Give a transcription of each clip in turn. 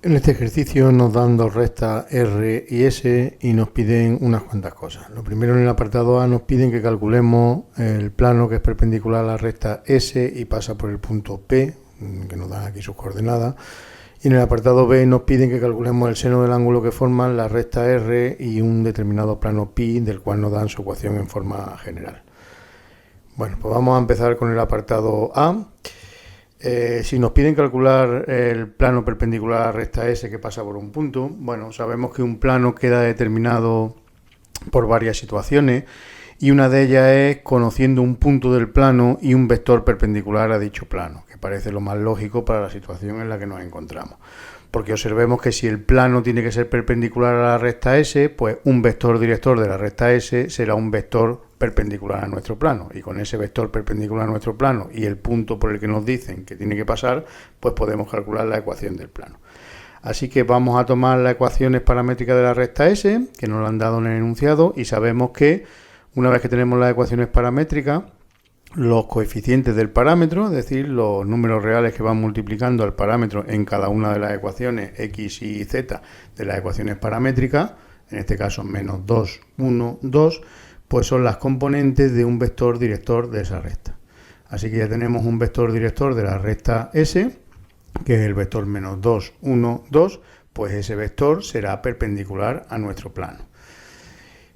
En este ejercicio nos dan dos rectas R y S y nos piden unas cuantas cosas. Lo primero, en el apartado A nos piden que calculemos el plano que es perpendicular a la recta S y pasa por el punto P, que nos dan aquí sus coordenadas. Y en el apartado B nos piden que calculemos el seno del ángulo que forman la recta R y un determinado plano pi, del cual nos dan su ecuación en forma general. Bueno, pues vamos a empezar con el apartado A. Si nos piden calcular el plano perpendicular a la recta S que pasa por un punto, bueno, sabemos que un plano queda determinado por varias situaciones y una de ellas es conociendo un punto del plano y un vector perpendicular a dicho plano, que parece lo más lógico para la situación en la que nos encontramos. Porque observemos que si el plano tiene que ser perpendicular a la recta S, pues un vector director de la recta S será un vector perpendicular a nuestro plano, y con ese vector perpendicular a nuestro plano y el punto por el que nos dicen que tiene que pasar, pues podemos calcular la ecuación del plano. Así que vamos a tomar las ecuaciones paramétricas de la recta S, que nos lo han dado en el enunciado, y sabemos que una vez que tenemos las ecuaciones paramétricas, los coeficientes del parámetro, es decir, los números reales que van multiplicando al parámetro en cada una de las ecuaciones x y z de las ecuaciones paramétricas, en este caso menos 2, 1, 2, pues son las componentes de un vector director de esa recta. Así que ya tenemos un vector director de la recta S, que es el vector menos 2, 1, 2, pues ese vector será perpendicular a nuestro plano.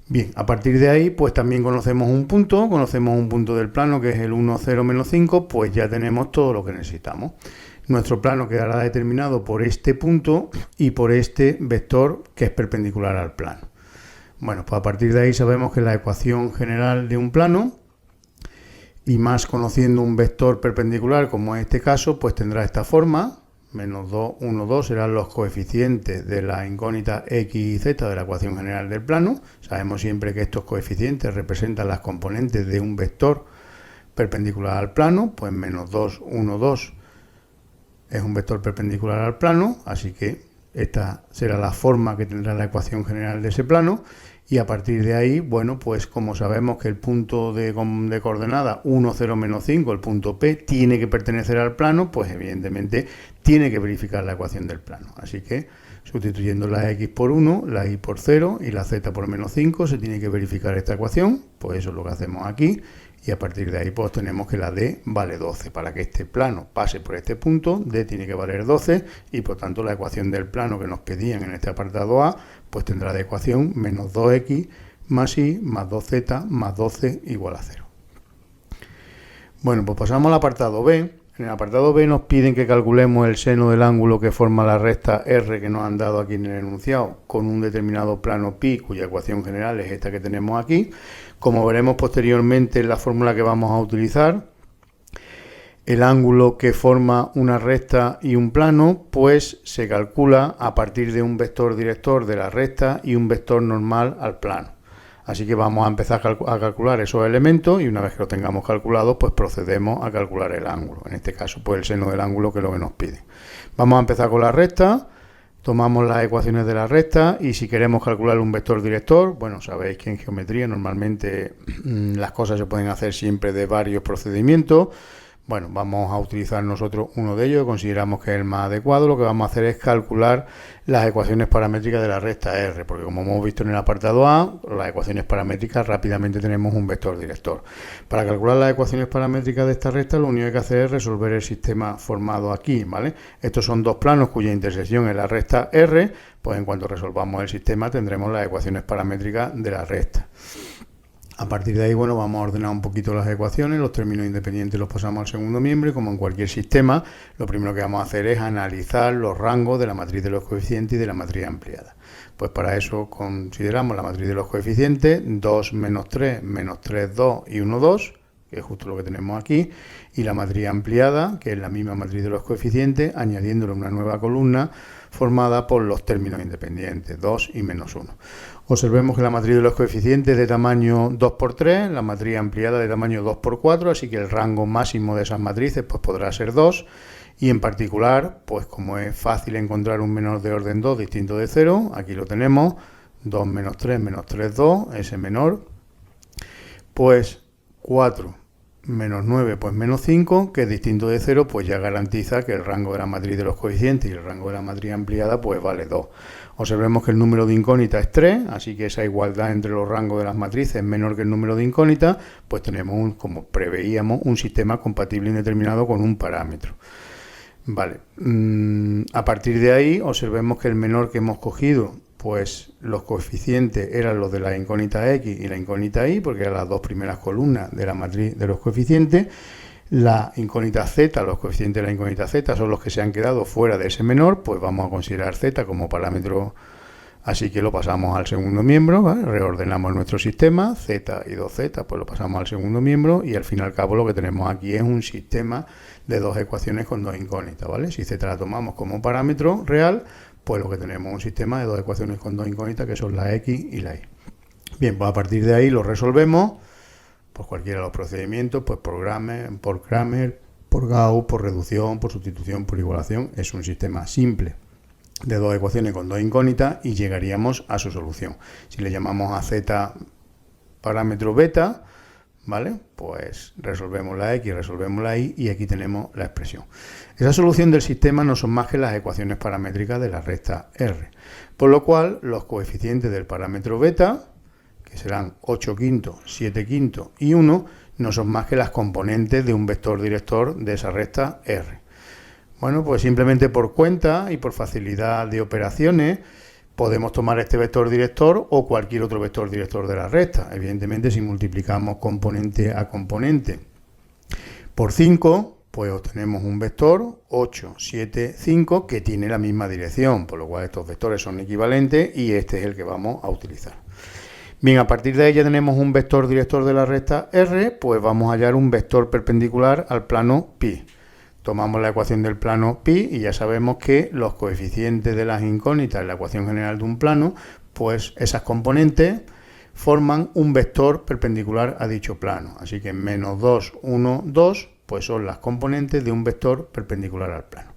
Bien, a partir de ahí, pues también conocemos un punto del plano que es el 1, 0, menos 5, pues ya tenemos todo lo que necesitamos. Nuestro plano quedará determinado por este punto y por este vector que es perpendicular al plano. Bueno, pues a partir de ahí sabemos que la ecuación general de un plano, y más conociendo un vector perpendicular como en este caso, pues tendrá esta forma. Menos 2, 1, 2 serán los coeficientes de la incógnita x y z de la ecuación general del plano. Sabemos siempre que estos coeficientes representan las componentes de un vector perpendicular al plano, pues menos 2, 1, 2 es un vector perpendicular al plano, así que esta será la forma que tendrá la ecuación general de ese plano. Y a partir de ahí, bueno, pues como sabemos que el punto de coordenada 1, 0, menos 5, el punto P, tiene que pertenecer al plano, pues evidentemente tiene que verificar la ecuación del plano. Así que sustituyendo la x por 1, la y por 0 y la z por menos 5, se tiene que verificar esta ecuación, pues eso es lo que hacemos aquí. Y a partir de ahí pues tenemos que la D vale 12. Para que este plano pase por este punto, D tiene que valer 12 y por tanto la ecuación del plano que nos pedían en este apartado A, pues tendrá de ecuación menos 2x más y más 2z más 12 igual a 0. Bueno, pues pasamos al apartado B. En el apartado B nos piden que calculemos el seno del ángulo que forma la recta R que nos han dado aquí en el enunciado con un determinado plano pi, cuya ecuación general es esta que tenemos aquí. Como veremos posteriormente en la fórmula que vamos a utilizar, el ángulo que forma una recta y un plano, pues se calcula a partir de un vector director de la recta y un vector normal al plano. Así que vamos a empezar a calcular esos elementos y una vez que lo tengamos calculados, pues procedemos a calcular el ángulo. En este caso, pues el seno del ángulo, que es lo que nos pide. Vamos a empezar con la recta. Tomamos las ecuaciones de la recta y si queremos calcular un vector director, bueno, sabéis que en geometría normalmente las cosas se pueden hacer siempre de varios procedimientos. Bueno, vamos a utilizar nosotros uno de ellos, consideramos que es el más adecuado. Lo que vamos a hacer es calcular las ecuaciones paramétricas de la recta R, porque como hemos visto en el apartado A, las ecuaciones paramétricas rápidamente tenemos un vector director. Para calcular las ecuaciones paramétricas de esta recta, lo único que hay que hacer es resolver el sistema formado aquí, ¿vale? Estos son dos planos cuya intersección es la recta R, pues en cuanto resolvamos el sistema tendremos las ecuaciones paramétricas de la recta. A partir de ahí, bueno, vamos a ordenar un poquito las ecuaciones, los términos independientes los pasamos al segundo miembro y como en cualquier sistema, lo primero que vamos a hacer es analizar los rangos de la matriz de los coeficientes y de la matriz ampliada. Pues para eso consideramos la matriz de los coeficientes, 2, menos 3, 2 y 1, 2, que es justo lo que tenemos aquí, y la matriz ampliada, que es la misma matriz de los coeficientes, añadiéndole una nueva columna formada por los términos independientes, 2 y menos 1. Observemos que la matriz de los coeficientes es de tamaño 2 por 3, la matriz ampliada de tamaño 2 por 4, así que el rango máximo de esas matrices pues podrá ser 2. Y en particular, pues como es fácil encontrar un menor de orden 2 distinto de 0, aquí lo tenemos, 2 menos 3, 2, ese menor, pues 4 menos 9, pues menos 5, que es distinto de 0, pues ya garantiza que el rango de la matriz de los coeficientes y el rango de la matriz ampliada pues vale 2. Observemos que el número de incógnitas es 3, así que esa igualdad entre los rangos de las matrices es menor que el número de incógnitas, pues tenemos, como preveíamos, un sistema compatible indeterminado con un parámetro. Vale, a partir de ahí observemos que el menor que hemos cogido, pues los coeficientes eran los de la incógnita X y la incógnita Y, porque eran las dos primeras columnas de la matriz de los coeficientes. La incógnita Z, los coeficientes de la incógnita Z son los que se han quedado fuera de ese menor, pues vamos a considerar Z como parámetro, así que lo pasamos al segundo miembro, ¿vale? Reordenamos nuestro sistema, Z y 2Z, pues lo pasamos al segundo miembro y al fin y al cabo lo que tenemos aquí es un sistema de dos ecuaciones con dos incógnitas, ¿vale? Si Z la tomamos como parámetro real, pues lo que tenemos es un sistema de dos ecuaciones con dos incógnitas que son la X y la Y. Bien, pues a partir de ahí lo resolvemos, pues cualquiera de los procedimientos, pues por Cramer, por Gauss, por reducción, por sustitución, por igualación. Es un sistema simple de dos ecuaciones con dos incógnitas y llegaríamos a su solución. Si le llamamos a Z parámetro beta, ¿vale? Pues resolvemos la X, resolvemos la Y y aquí tenemos la expresión. Esa solución del sistema no son más que las ecuaciones paramétricas de la recta R, por lo cual los coeficientes del parámetro beta, que serán 8 quintos, 7 quintos y 1, no son más que las componentes de un vector director de esa recta R. Bueno, pues simplemente por cuenta y por facilidad de operaciones podemos tomar este vector director o cualquier otro vector director de la recta. Evidentemente, si multiplicamos componente a componente por 5, pues obtenemos un vector 8, 7, 5 que tiene la misma dirección, por lo cual estos vectores son equivalentes y este es el que vamos a utilizar. Bien, a partir de ahí ya tenemos un vector director de la recta R, pues vamos a hallar un vector perpendicular al plano pi. Tomamos la ecuación del plano pi y ya sabemos que los coeficientes de las incógnitas en la ecuación general de un plano, pues esas componentes forman un vector perpendicular a dicho plano. Así que menos 2, 1, 2, pues son las componentes de un vector perpendicular al plano.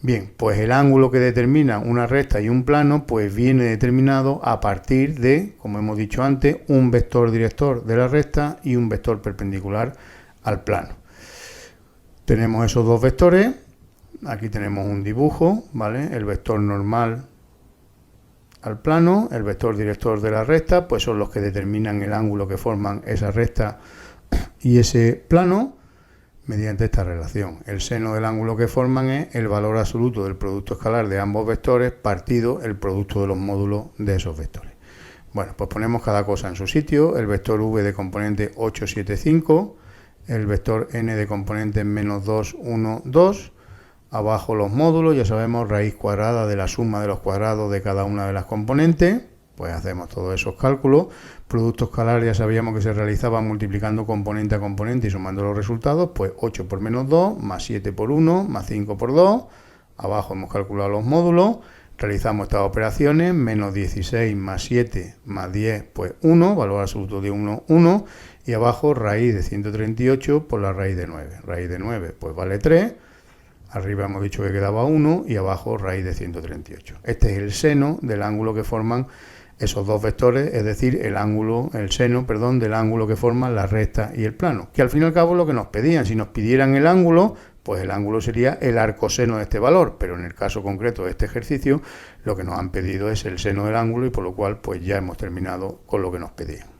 Bien, pues el ángulo que determina una recta y un plano, pues viene determinado a partir de, como hemos dicho antes, un vector director de la recta y un vector perpendicular al plano. Tenemos esos dos vectores, aquí tenemos un dibujo, ¿vale? El vector normal al plano, el vector director de la recta, pues son los que determinan el ángulo que forman esa recta y ese plano mediante esta relación. El seno del ángulo que forman es el valor absoluto del producto escalar de ambos vectores partido el producto de los módulos de esos vectores. Bueno, pues ponemos cada cosa en su sitio, el vector v de componente 8, 7, 5, el vector n de componente menos 2, 1, 2, abajo los módulos, ya sabemos, raíz cuadrada de la suma de los cuadrados de cada una de las componentes, pues hacemos todos esos cálculos. Producto escalar ya sabíamos que se realizaba multiplicando componente a componente y sumando los resultados, pues 8 por menos 2, más 7 por 1, más 5 por 2, abajo hemos calculado los módulos, realizamos estas operaciones, menos 16 más 7 más 10, pues 1, valor absoluto de 1, 1, y abajo raíz de 138 por la raíz de 9. Raíz de 9 pues vale 3, arriba hemos dicho que quedaba 1 y abajo raíz de 138. Este es el seno del ángulo que forman esos dos vectores, es decir, el seno del ángulo que forman la recta y el plano, que al fin y al cabo es lo que nos pedían. Si nos pidieran el ángulo, pues el ángulo sería el arcoseno de este valor, pero en el caso concreto de este ejercicio, lo que nos han pedido es el seno del ángulo y por lo cual pues ya hemos terminado con lo que nos pedían.